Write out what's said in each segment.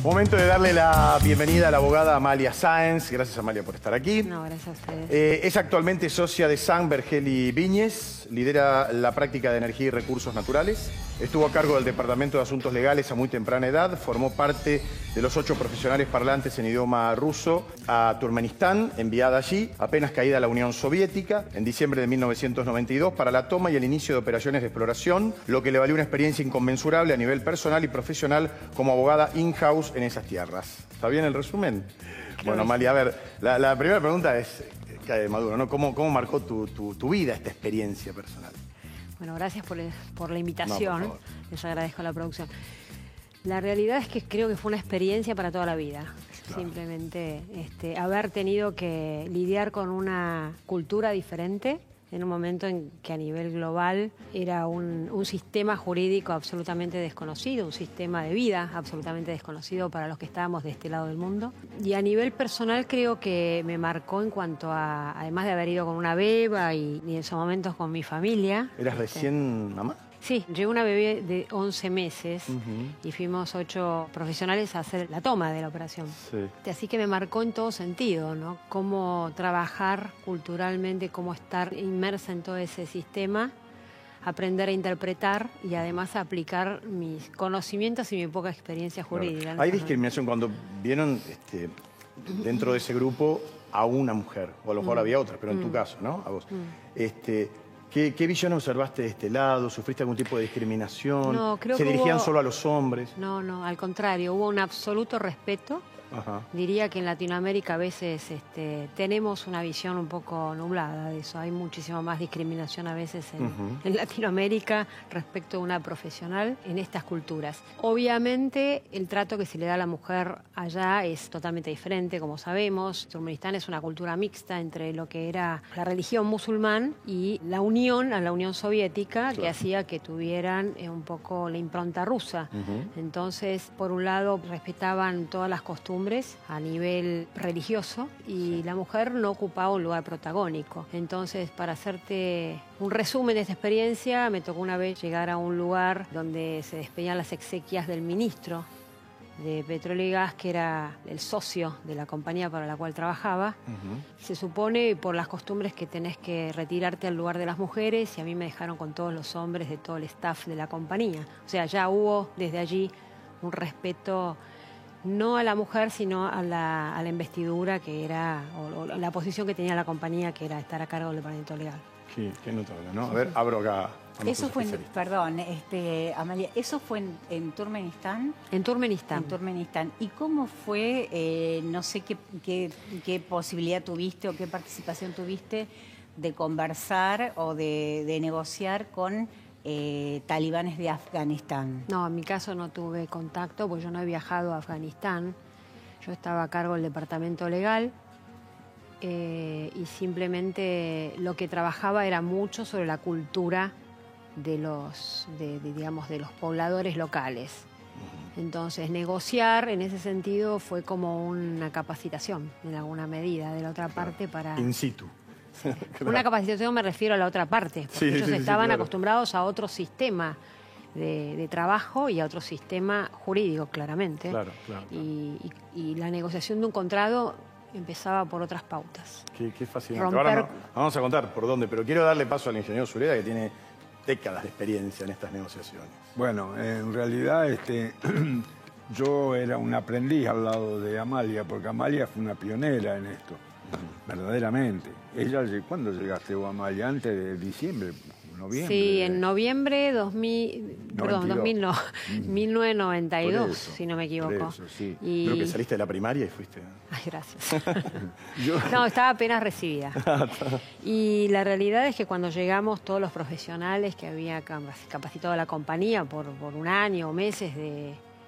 Momento de darle la bienvenida a la abogada Amalia Sáenz. Gracias, Amalia, por estar aquí. No, gracias a ustedes. Es actualmente socia de San Bergeli Viñes, lidera la práctica de energía y recursos naturales. Estuvo a cargo del Departamento de Asuntos Legales a muy temprana edad. Formó parte de los 8 profesionales parlantes en idioma ruso a Turkmenistán, enviada allí, apenas caída la Unión Soviética, en diciembre de 1992, para la toma y el inicio de operaciones de exploración, lo que le valió una experiencia inconmensurable a nivel personal y profesional como abogada in-house en esas tierras. ¿Está bien el resumen? Bueno, Amalia, a ver, la primera pregunta es, Maduro, ¿no? ¿Cómo marcó tu vida esta experiencia personal? Bueno, gracias por la invitación. No, por favor. Les agradezco la producción. La realidad es que creo que fue una experiencia para toda la vida. Claro. Simplemente haber tenido que lidiar con una cultura diferente en un momento en que a nivel global era un sistema jurídico absolutamente desconocido, un sistema de vida absolutamente desconocido para los que estábamos de este lado del mundo. Y a nivel personal creo que me marcó en cuanto a, además de haber ido con una beba y en esos momentos con mi familia. ¿Eras recién mamá? Sí, llegó una bebé de 11 meses y fuimos 8 profesionales a hacer la toma de la operación. Sí. Así que me marcó en todo sentido, ¿no? Cómo trabajar culturalmente, cómo estar inmersa en todo ese sistema, aprender a interpretar y además a aplicar mis conocimientos y mi poca experiencia jurídica. Claro. ¿Hay discriminación cuando vieron dentro de ese grupo a una mujer? O a lo mejor había otras, pero en tu caso, ¿no? A vos. ¿Qué visión observaste de este lado? ¿Sufriste algún tipo de discriminación? No, creo ¿Se que dirigían hubo... solo a los hombres? No, al contrario, hubo un absoluto respeto. Ajá. Diría que en Latinoamérica a veces tenemos una visión un poco nublada de eso. Hay muchísima más discriminación a veces en Latinoamérica respecto a una profesional en estas culturas. Obviamente el trato que se le da a la mujer allá es totalmente diferente, como sabemos. Turkmenistán es una cultura mixta entre lo que era la religión musulmán y la Unión Soviética, claro, que hacía que tuvieran un poco la impronta rusa. Entonces, por un lado, respetaban todas las costumbres a nivel religioso y la mujer no ocupaba un lugar protagónico. Entonces, para hacerte un resumen de esta experiencia, me tocó una vez llegar a un lugar donde se despedían las exequias del ministro de Petróleo y Gas, que era el socio de la compañía para la cual trabajaba. Se supone por las costumbres que tenés que retirarte al lugar de las mujeres y a mí me dejaron con todos los hombres de todo el staff de la compañía. O sea, ya hubo desde allí un respeto no a la mujer, sino a la investidura que era, o la posición que tenía la compañía, que era estar a cargo del departamento legal. Qué notable, ¿no? A ver, abro acá. Eso fue, perdón, Amalia, ¿eso fue en Turkmenistán? En Turkmenistán. En Turkmenistán. ¿Y cómo fue, no sé qué posibilidad tuviste o qué participación tuviste de conversar o de negociar con talibanes de Afganistán? No, en mi caso no tuve contacto porque yo no he viajado a Afganistán. Yo estaba a cargo del departamento legal y simplemente lo que trabajaba era mucho sobre la cultura de los pobladores locales. Entonces, negociar en ese sentido fue como una capacitación en alguna medida de la otra parte para... In situ. Sí. Una capacitación me refiero a la otra parte, porque ellos estaban acostumbrados a otro sistema de trabajo y a otro sistema jurídico, claramente. Claro. Y la negociación de un contrato empezaba por otras pautas. Qué fascinante. Ahora no vamos a contar por dónde, pero quiero darle paso al ingeniero Sureda, que tiene décadas de experiencia en estas negociaciones. Bueno, en realidad yo era un aprendiz al lado de Amalia, porque Amalia fue una pionera en esto. Verdaderamente. ¿Cuándo llegaste vos, Amalia? Antes de diciembre, noviembre. Sí, en noviembre 1992, eso, si no me equivoco. Eso, sí. Creo que saliste de la primaria y fuiste. Ay, gracias. No, estaba apenas recibida. Y la realidad es que cuando llegamos, todos los profesionales que había capacitado a la compañía por un año o meses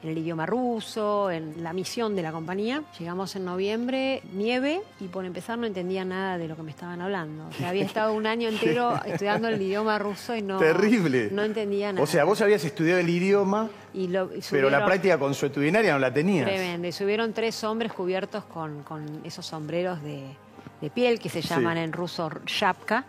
en el idioma ruso, en la misión de la compañía. Llegamos en noviembre, nieve, y por empezar no entendía nada de lo que me estaban hablando. O sea, había estado un año entero estudiando el idioma ruso y no... ¡Terrible! No entendía nada. O sea, vos habías estudiado el idioma, pero la práctica consuetudinaria no la tenías. Tremendo. Y subieron 3 hombres cubiertos con esos sombreros de piel que se llaman en ruso shapka,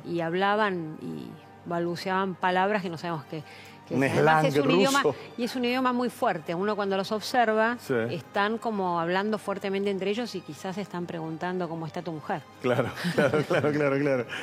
y hablaban y balbuceaban palabras que no sabemos qué Que un además slang es un idioma, ruso. y es un idioma muy fuerte. Uno cuando los observa, Sí. están como hablando fuertemente entre ellos y quizás están preguntando cómo está tu mujer. Claro.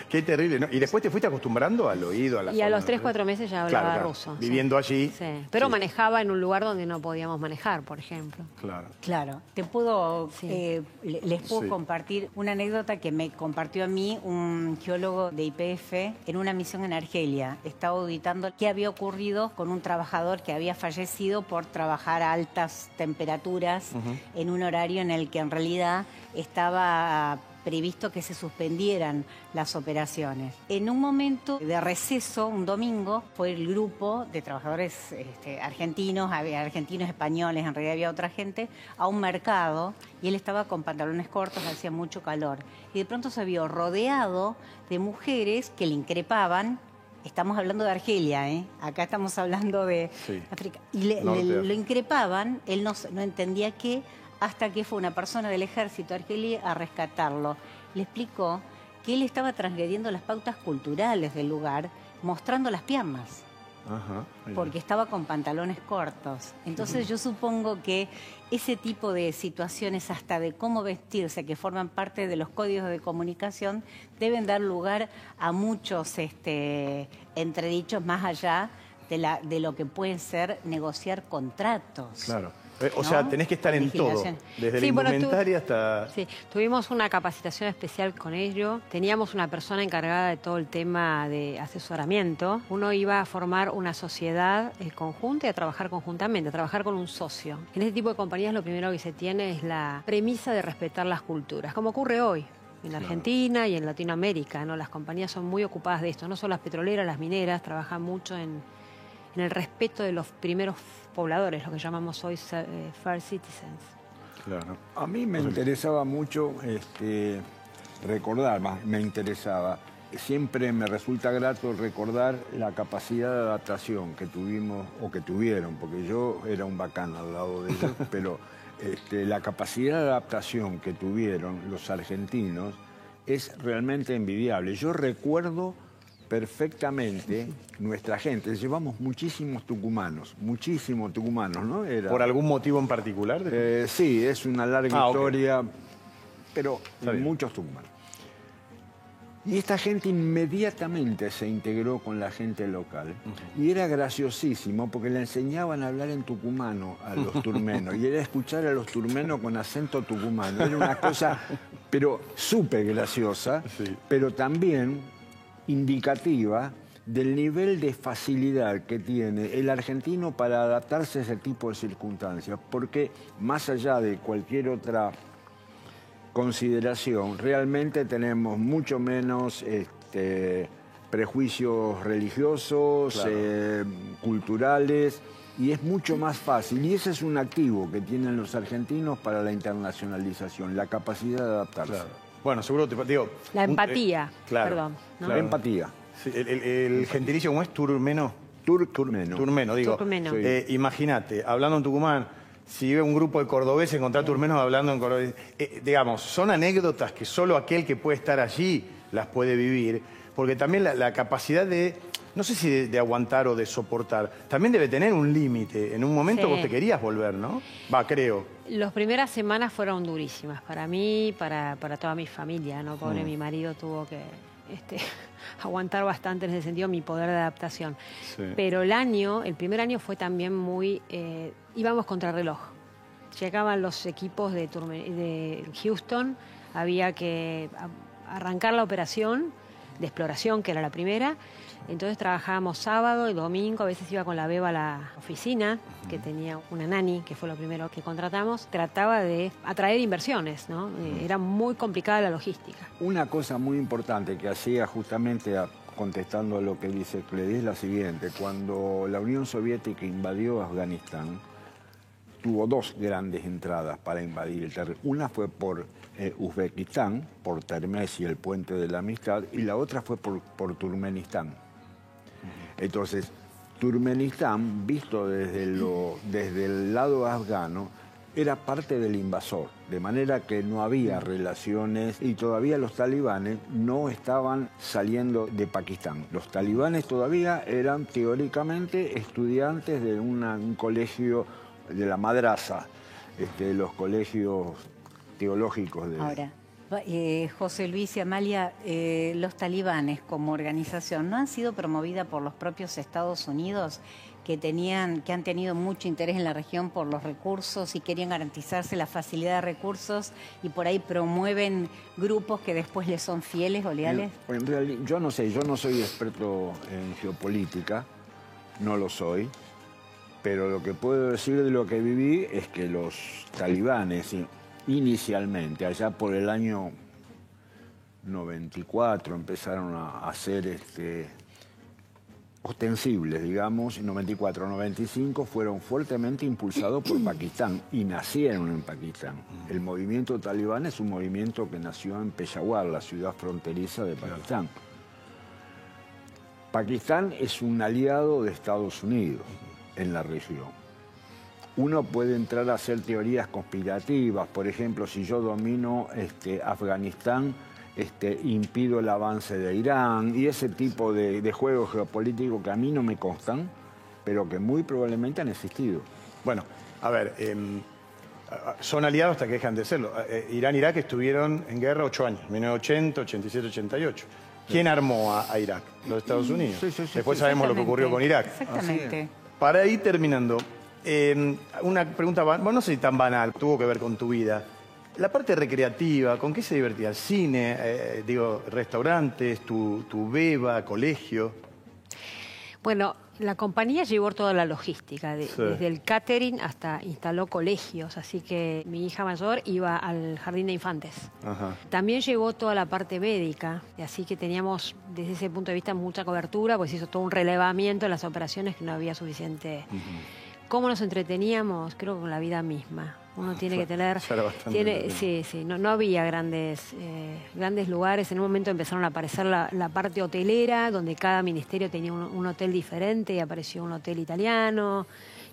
Qué terrible, ¿no? Y después te fuiste acostumbrando al oído, a la Y a forma, los 3, ¿no? 4 meses ya hablaba Claro. ruso. Sí. Viviendo allí. Sí. Pero Sí. manejaba en un lugar donde no podíamos manejar, por ejemplo. Claro. Claro, te puedo, Sí. les puedo Sí. compartir una anécdota que me compartió a mí un geólogo de YPF en una misión en Argelia. Estaba auditando qué había ocurrido con un trabajador que había fallecido por trabajar a altas temperaturas en un horario en el que en realidad estaba previsto que se suspendieran las operaciones. En un momento de receso, un domingo, fue el grupo de trabajadores argentinos, había argentinos, españoles, en realidad había otra gente, a un mercado y él estaba con pantalones cortos, hacía mucho calor. Y de pronto se vio rodeado de mujeres que le increpaban. Estamos hablando de Argelia, ¿eh? Acá estamos hablando de Sí. África. Y Norte de lo África. increpaban, él no entendía qué, hasta que fue una persona del ejército argelí a rescatarlo. Le explicó que él estaba transgrediendo las pautas culturales del lugar, mostrando las piernas, Ajá. Mira. porque estaba con pantalones cortos. Entonces yo supongo que ese tipo de situaciones, hasta de cómo vestirse, que forman parte de los códigos de comunicación, deben dar lugar a muchos entredichos más allá de lo que pueden ser negociar contratos. Claro. O ¿No? sea, tenés que estar en todo, Legislación. desde Sí, la bueno, indumentaria hasta... Sí, tuvimos una capacitación especial con ello. Teníamos una persona encargada de todo el tema de asesoramiento. Uno iba a formar una sociedad conjunta y a trabajar conjuntamente, a trabajar con un socio. En este tipo de compañías lo primero que se tiene es la premisa de respetar las culturas, como ocurre hoy en la Argentina y en Latinoamérica, ¿no? Las compañías son muy ocupadas de esto, no solo las petroleras, las mineras, trabajan mucho en el respeto de los primeros pobladores, lo que llamamos hoy first citizens. Claro. A mí me interesaba mucho recordar, me interesaba, siempre me resulta grato recordar la capacidad de adaptación que tuvimos o que tuvieron, porque yo era un bacán al lado de ellos, pero la capacidad de adaptación que tuvieron los argentinos es realmente envidiable. Yo recuerdo perfectamente nuestra gente, llevamos muchísimos tucumanos, ¿no? ¿Por algún motivo en particular? Sí, es una larga ok. historia, pero Está bien. muchos tucumanos. Y esta gente inmediatamente se integró con la gente local. Y era graciosísimo porque le enseñaban a hablar en tucumano a los turmenos. Y era escuchar a los turmenos con acento tucumano. Era una cosa, pero súper graciosa, Sí. pero también indicativa del nivel de facilidad que tiene el argentino para adaptarse a ese tipo de circunstancias. Porque más allá de cualquier otra consideración, realmente tenemos mucho menos prejuicios religiosos, Claro. culturales, y es mucho más fácil. Y ese es un activo que tienen los argentinos para la internacionalización, la capacidad de adaptarse. Claro. Bueno, seguro te digo... La empatía, claro, perdón, ¿no? claro. Empatía. Sí, el gentilicio, ¿cómo es? Turmeno. Turmeno. Turmeno, digo. Turmeno. Sí. Imagínate, hablando en Tucumán, si ve un grupo de cordobeses, encontrar turmenos hablando en cordobés. Digamos, son anécdotas que solo aquel que puede estar allí las puede vivir, porque también la capacidad de, no sé si de aguantar o de soportar, también debe tener un límite. En un momento Sí. vos te querías volver, ¿no? Creo. Las primeras semanas fueron durísimas para mí, para toda mi familia, ¿no? Pobre, mi marido tuvo que aguantar bastante en ese sentido mi poder de adaptación. Sí. Pero el primer año fue también muy... íbamos contra reloj. Llegaban los equipos de Houston, había que arrancar la operación de exploración, que era la primera. Entonces trabajábamos sábado y domingo, a veces iba con la beba a la oficina, que tenía una nani, que fue lo primero que contratamos. Trataba de atraer inversiones, ¿no? Era muy complicada la logística. Una cosa muy importante que hacía justamente, contestando a lo que dice Cledi, es la siguiente. Cuando la Unión Soviética invadió Afganistán, tuvo dos grandes entradas para invadir el territorio. Una fue por Uzbekistán, por Termez y el Puente de la Amistad, y la otra fue por Turkmenistán. Entonces, Turkmenistán, visto desde el lado afgano, era parte del invasor, de manera que no había relaciones y todavía los talibanes no estaban saliendo de Pakistán. Los talibanes todavía eran teóricamente estudiantes de un colegio de la madrasa, los colegios teológicos de... Ahora, José Luis y Amalia, los talibanes como organización, ¿no han sido promovida por los propios Estados Unidos que han tenido mucho interés en la región por los recursos y querían garantizarse la facilidad de recursos y por ahí promueven grupos que después les son fieles o leales? En realidad, yo no sé, yo no soy experto en geopolítica, no lo soy, pero lo que puedo decir de lo que viví es que los talibanes inicialmente, allá por el año 94, empezaron a hacer ostensibles, digamos, 94, 95, fueron fuertemente impulsados por Pakistán y nacieron en Pakistán. El movimiento talibán es un movimiento que nació en Peshawar, la ciudad fronteriza de Pakistán. Pakistán es un aliado de Estados Unidos en la región. Uno puede entrar a hacer teorías conspirativas, por ejemplo, si yo domino Afganistán, impido el avance de Irán y ese tipo de juegos geopolíticos que a mí no me constan, pero que muy probablemente han existido. Bueno, a ver, son aliados hasta que dejan de serlo. Irán e Irak estuvieron en guerra 8 años, 1980, 87, 88. ¿Quién armó a Irak? Los Estados Unidos. Sí, sí, sí, después sabemos lo que ocurrió con Irak. Exactamente. Para ir terminando, una pregunta, bueno, no sé si tan banal, tuvo que ver con tu vida. La parte recreativa, ¿con qué se divertía? ¿Cine, restaurantes, tu beba, colegio? Bueno, la compañía llevó toda la logística, desde el catering hasta instaló colegios, así que mi hija mayor iba al jardín de infantes. Ajá. También llevó toda la parte médica, así que teníamos desde ese punto de vista mucha cobertura, pues hizo todo un relevamiento en las operaciones que no había suficiente. ¿Cómo nos entreteníamos? Creo que con la vida misma. Uno tiene que tener... Sí, no había grandes lugares. En un momento empezaron a aparecer la parte hotelera, donde cada ministerio tenía un hotel diferente, y apareció un hotel italiano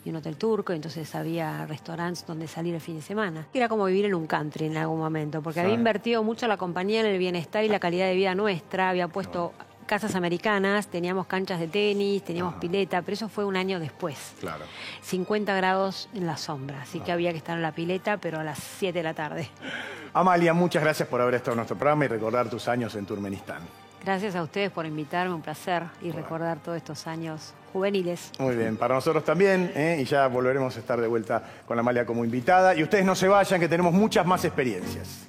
y un hotel turco, entonces había restaurantes donde salir el fin de semana. Era como vivir en un country en algún momento, porque había invertido mucho la compañía en el bienestar y la calidad de vida nuestra, había puesto casas americanas, teníamos canchas de tenis, teníamos pileta, pero eso fue un año después. Claro. 50 grados en la sombra, así que había que estar en la pileta, pero a las 7 de la tarde. Amalia, muchas gracias por haber estado en nuestro programa y recordar tus años en Turkmenistán. Gracias a ustedes por invitarme, un placer, y recordar todos estos años juveniles. Muy bien, para nosotros también, y ya volveremos a estar de vuelta con Amalia como invitada. Y ustedes no se vayan, que tenemos muchas más experiencias.